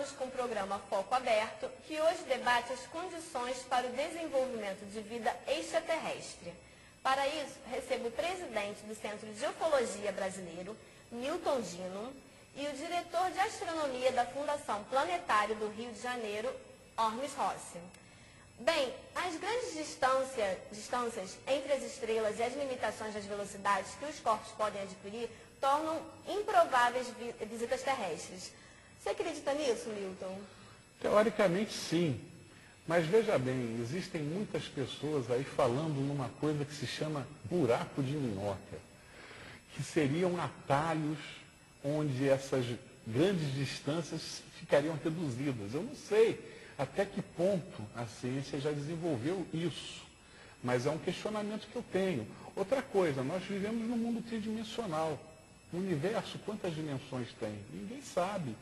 estamos com o programa Foco Aberto, que hoje debate as condições para o desenvolvimento de vida extraterrestre. Para isso, recebo o presidente do Centro de Ufologia Brasileiro, Milton Gino, e o diretor de astronomia da Fundação Planetário do Rio de Janeiro, Ormes Rossi. Bem, as grandes distâncias entre as estrelas e as limitações das velocidades que os corpos podem adquirir tornam improváveis visitas terrestres. Você acredita nisso, Milton? Teoricamente, sim. Mas veja bem, existem muitas pessoas aí falando numa coisa que se chama buraco de minhoca, que seriam atalhos onde essas grandes distâncias ficariam reduzidas. Eu não sei até que ponto a ciência já desenvolveu isso, mas é um questionamento que eu tenho. Outra coisa, nós vivemos num mundo tridimensional. O universo, quantas dimensões tem? Ninguém sabe.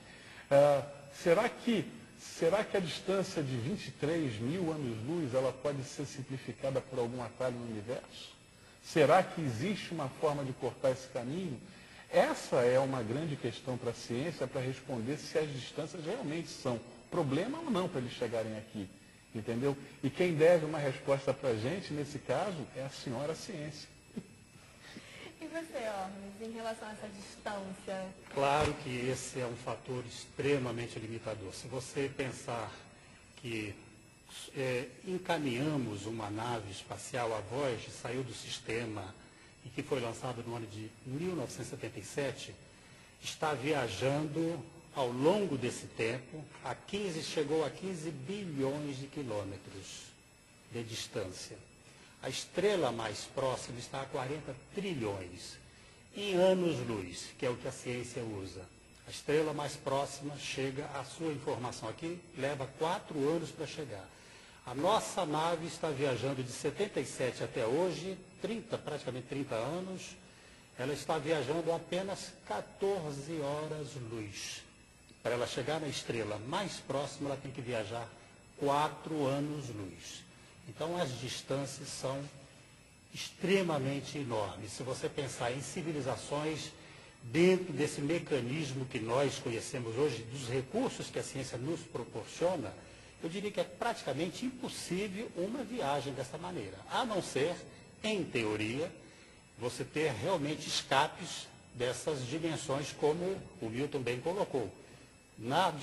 Será que a distância de 23 mil anos-luz ela pode ser simplificada por algum atalho no universo? Será que existe uma forma de cortar esse caminho? Essa é uma grande questão para a ciência, para responder se as distâncias realmente são problema ou não para eles chegarem aqui. Entendeu? E quem deve uma resposta para a gente, nesse caso, é a senhora ciência. E você, Ormes, em relação a essa distância? Claro que esse é um fator extremamente limitador. Se você pensar que encaminhamos uma nave espacial, a Voyager saiu do sistema e que foi lançada no ano de 1977, está viajando ao longo desse tempo, chegou a 15 bilhões de quilômetros de distância. A estrela mais próxima está a 40 trilhões. Em anos-luz, que é o que a ciência usa. A estrela mais próxima chega, a sua informação aqui, leva 4 anos para chegar. A nossa nave está viajando de 77 até hoje, praticamente 30 anos, ela está viajando apenas 14 horas-luz. Para ela chegar na estrela mais próxima, ela tem que viajar 4 anos-luz. Então, as distâncias são extremamente enormes. Se você pensar em civilizações dentro desse mecanismo que nós conhecemos hoje, dos recursos que a ciência nos proporciona, eu diria que é praticamente impossível uma viagem dessa maneira, a não ser, em teoria, você ter realmente escapes dessas dimensões, como o Milton bem colocou. Nas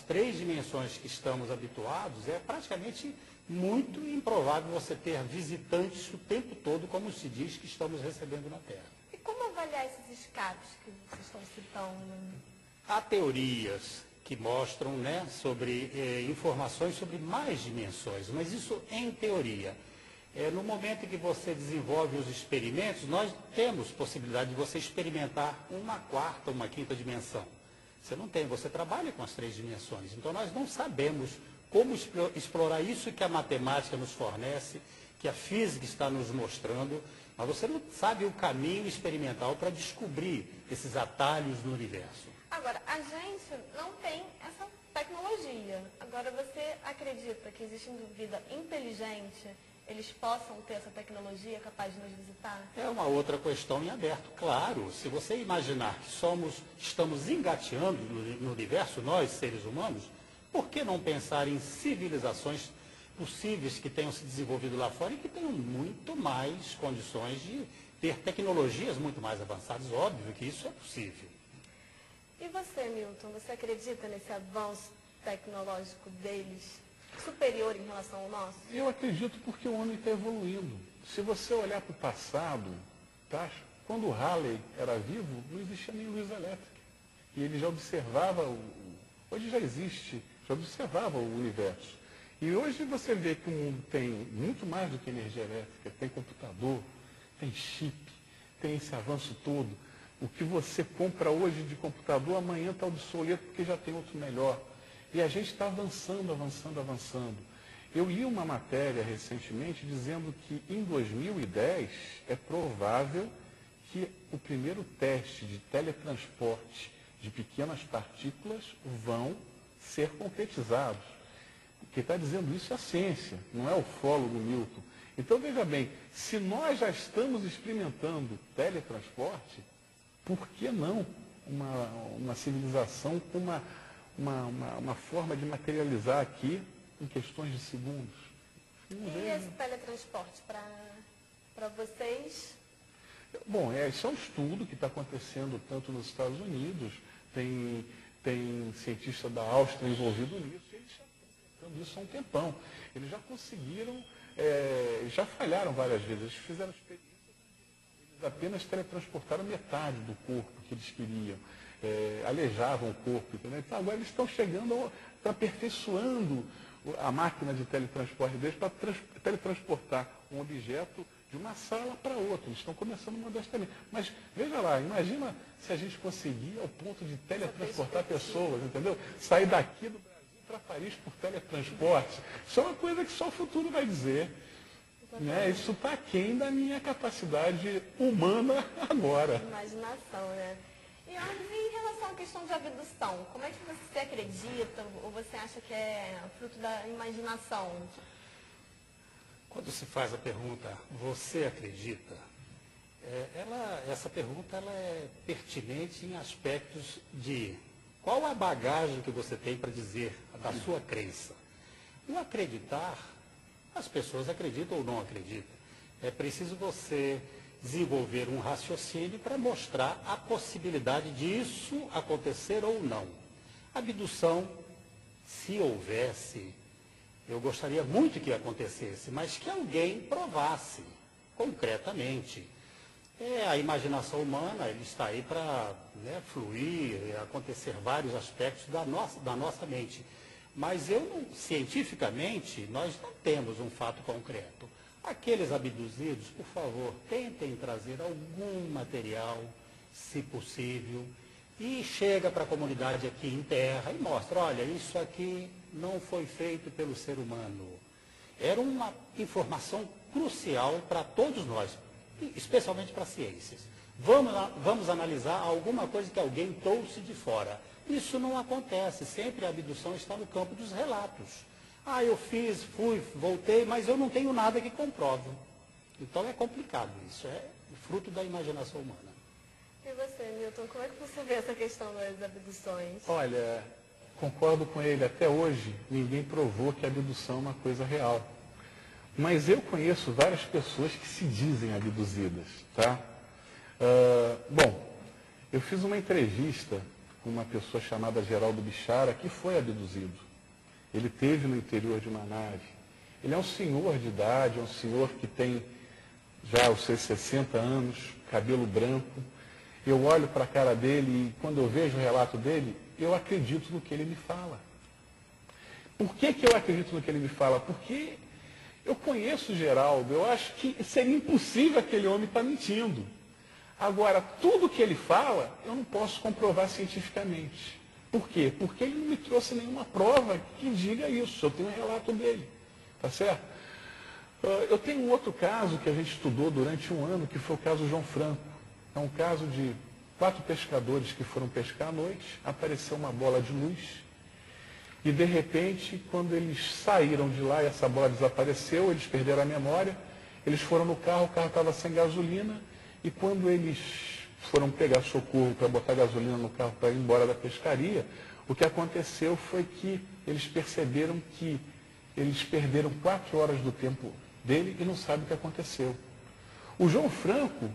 3 dimensões que estamos habituados, é praticamente muito improvável você ter visitantes o tempo todo, como se diz que estamos recebendo na Terra. E como avaliar esses escapes que vocês estão citando? Há teorias que mostram, sobre informações sobre mais dimensões, mas isso em teoria. No momento em que você desenvolve os experimentos, nós temos possibilidade de você experimentar uma 4ª, uma 5ª dimensão. Você não tem, você trabalha com as 3 dimensões. Então nós não sabemos como explorar isso que a matemática nos fornece, que a física está nos mostrando, mas você não sabe o caminho experimental para descobrir esses atalhos no universo. Agora, a gente não tem essa tecnologia. Agora, você acredita que existindo vida inteligente, eles possam ter essa tecnologia capaz de nos visitar? É uma outra questão em aberto. Claro, se você imaginar que estamos engateando no universo, nós, seres humanos, por que não pensar em civilizações possíveis que tenham se desenvolvido lá fora e que tenham muito mais condições de ter tecnologias muito mais avançadas? Óbvio que isso é possível. E você, Milton, você acredita nesse avanço tecnológico deles superior em relação ao nosso? Eu acredito porque o homem está evoluindo. Se você olhar para o passado, quando o Halley era vivo, não existia nem luz elétrica. E ele já observava, hoje já existe, já observava o universo. E hoje você vê que o mundo tem muito mais do que energia elétrica, tem computador, tem chip, tem esse avanço todo. O que você compra hoje de computador, amanhã está obsoleto porque já tem outro melhor. E a gente está avançando, avançando, avançando. Eu li uma matéria recentemente dizendo que em 2010 é provável que o primeiro teste de teletransporte de pequenas partículas vão ser concretizados. Quem está dizendo isso é a ciência, não é o ufólogo Milton. Então, veja bem, se nós já estamos experimentando teletransporte, por que não uma civilização com uma forma de materializar aqui em questões de segundos. E esse teletransporte para vocês? Bom, isso é um estudo que está acontecendo tanto nos Estados Unidos, tem cientista da Áustria envolvido nisso, e eles já estão tentando isso há um tempão. Eles já conseguiram, já falharam várias vezes, eles fizeram experiências, eles apenas teletransportaram metade do corpo que eles queriam, alejavam o corpo, entendeu? Então agora eles estão chegando, estão aperfeiçoando a máquina de teletransporte deles para teletransportar um objeto de uma sala para outra. Eles estão começando modestamente. Mas, veja lá, imagina se a gente conseguir ao ponto de teletransportar pessoas, entendeu? Sair daqui do Brasil para Paris por teletransporte. Isso é uma coisa que só o futuro vai dizer. Né? Isso está aquém da minha capacidade humana agora. Imaginação, né? E em relação à questão de abdução, como é que você acredita ou você acha que é fruto da imaginação? Quando se faz a pergunta, você acredita? Essa pergunta ela é pertinente em aspectos de qual a bagagem que você tem para dizer da sua crença. No acreditar, as pessoas acreditam ou não acreditam. É preciso você desenvolver um raciocínio para mostrar a possibilidade disso acontecer ou não. Abdução, se houvesse, eu gostaria muito que acontecesse, mas que alguém provasse concretamente. A imaginação humana ele está aí para fluir, acontecer vários aspectos da nossa mente. Mas cientificamente, nós não temos um fato concreto. Aqueles abduzidos, por favor, tentem trazer algum material, se possível, e chega para a comunidade aqui em terra e mostra, olha, isso aqui não foi feito pelo ser humano. Era uma informação crucial para todos nós, especialmente para as ciências. Vamos analisar alguma coisa que alguém trouxe de fora. Isso não acontece, sempre a abdução está no campo dos relatos. Eu fiz, fui, voltei, mas eu não tenho nada que comprove. Então é complicado isso, é fruto da imaginação humana. E você, Milton, como é que você vê essa questão das abduções? Olha, concordo com ele, até hoje ninguém provou que a abdução é uma coisa real. Mas eu conheço várias pessoas que se dizem abduzidas, tá? Bom, eu fiz uma entrevista com uma pessoa chamada Geraldo Bichara, que foi abduzido. Ele esteve no interior de uma nave. Ele é um senhor de idade, é um senhor que tem já os seus 60 anos, cabelo branco. Eu olho para a cara dele e quando eu vejo o relato dele, eu acredito no que ele me fala. Por que eu acredito no que ele me fala? Porque eu conheço o Geraldo, eu acho que seria impossível aquele homem estar mentindo. Agora, tudo que ele fala, eu não posso comprovar cientificamente. Por quê? Porque ele não me trouxe nenhuma prova que diga isso. Eu tenho um relato dele. Tá certo? Eu tenho um outro caso que a gente estudou durante um ano, que foi o caso João Franco. É um caso de 4 pescadores que foram pescar à noite, apareceu uma bola de luz, e de repente, quando eles saíram de lá e essa bola desapareceu, eles perderam a memória, eles foram no carro, o carro estava sem gasolina, e quando eles foram pegar socorro para botar gasolina no carro para ir embora da pescaria, o que aconteceu foi que eles perceberam que eles perderam 4 horas do tempo dele e não sabem o que aconteceu. O João Franco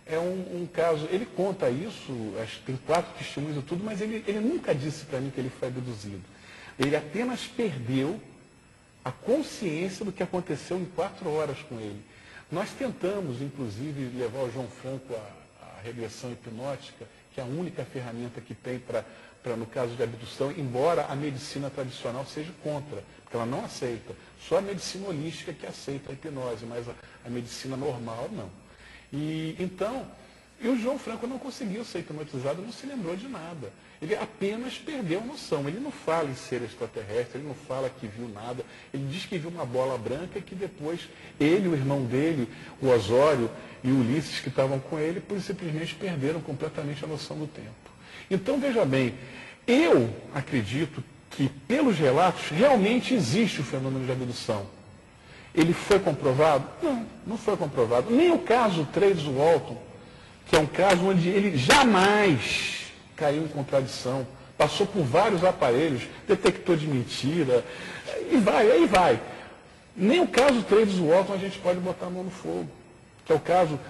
é um caso, ele conta isso, acho que tem 4 testemunhos e tudo, mas ele nunca disse para mim que ele foi abduzido. Ele apenas perdeu a consciência do que aconteceu em 4 horas com ele. Nós tentamos, inclusive, levar o João Franco à regressão hipnótica, que é a única ferramenta que tem para, no caso de abdução, embora a medicina tradicional seja contra, porque ela não aceita. Só a medicina holística que aceita a hipnose, mas a medicina normal não. E o João Franco não conseguiu ser hipnotizado, não se lembrou de nada. Ele apenas perdeu a noção. Ele não fala em ser extraterrestre, ele não fala que viu nada. Ele diz que viu uma bola branca e que depois ele, o irmão dele, o Osório e o Ulisses, que estavam com ele, simplesmente perderam completamente a noção do tempo. Então, veja bem, eu acredito que, pelos relatos, realmente existe o fenômeno de abdução. Ele foi comprovado? Não, não foi comprovado. Nem o caso Trace Walton, que é um caso onde ele jamais caiu em contradição, passou por vários aparelhos, detector de mentira, e aí vai. Nem o caso Travis Walton a gente pode botar a mão no fogo, que é o caso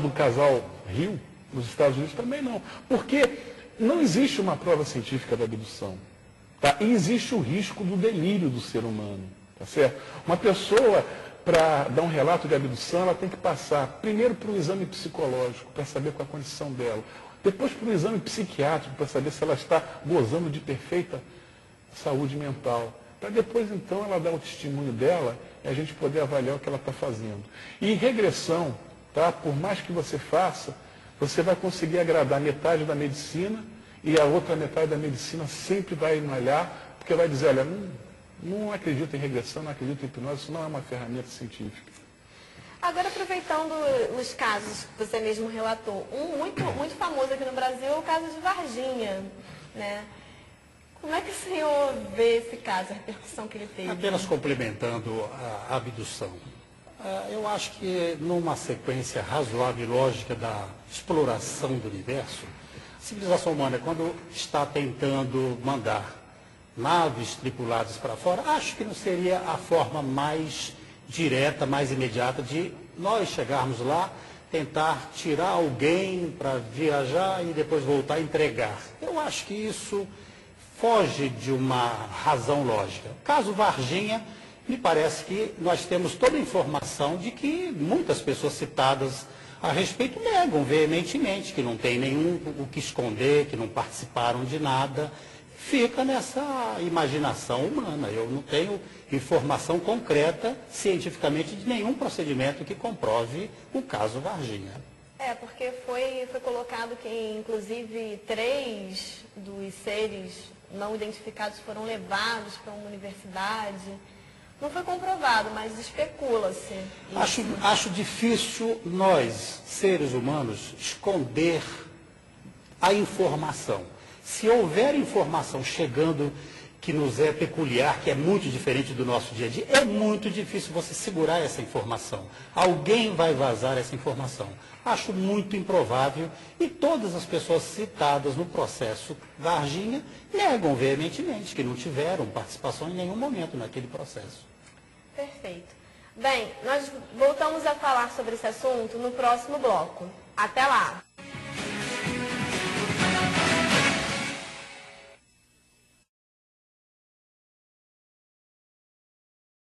do casal Hill, nos Estados Unidos, também não. Porque não existe uma prova científica da abdução. Tá? E existe o risco do delírio do ser humano. Tá certo? Uma pessoa, para dar um relato de abdução, ela tem que passar primeiro por um exame psicológico, para saber qual a condição dela. Depois por um exame psiquiátrico, para saber se ela está gozando de perfeita saúde mental. Para depois, então, ela dar o testemunho dela e a gente poder avaliar o que ela está fazendo. E regressão, tá? Por mais que você faça, você vai conseguir agradar metade da medicina e a outra metade da medicina sempre vai malhar, porque vai dizer, olha, não acredito em regressão, não acredito em hipnose, isso não é uma ferramenta científica. Agora, aproveitando os casos que você mesmo relatou, um muito famoso aqui no Brasil é o caso de Varginha, né? Como é que o senhor vê esse caso, a repercussão que ele teve? Apenas complementando a abdução. Eu acho que numa sequência razoável e lógica da exploração do universo, a civilização humana, quando está tentando mandar naves tripuladas para fora, acho que não seria a forma mais direta, mais imediata de nós chegarmos lá, tentar tirar alguém para viajar e depois voltar a entregar. Eu acho que isso foge de uma razão lógica. Caso Varginha, me parece que nós temos toda a informação de que muitas pessoas citadas a respeito negam veementemente, que não tem nenhum o que esconder, que não participaram de nada. Fica nessa imaginação humana. Eu não tenho informação concreta, cientificamente, de nenhum procedimento que comprove o caso Varginha. Porque foi colocado que, inclusive, 3 dos seres não identificados foram levados para uma universidade. Não foi comprovado, mas especula-se. Acho difícil nós, seres humanos, esconder a informação. Se houver informação chegando que nos é peculiar, que é muito diferente do nosso dia a dia, é muito difícil você segurar essa informação. Alguém vai vazar essa informação. Acho muito improvável e todas as pessoas citadas no processo Varginha negam veementemente que não tiveram participação em nenhum momento naquele processo. Perfeito. Bem, nós voltamos a falar sobre esse assunto no próximo bloco. Até lá!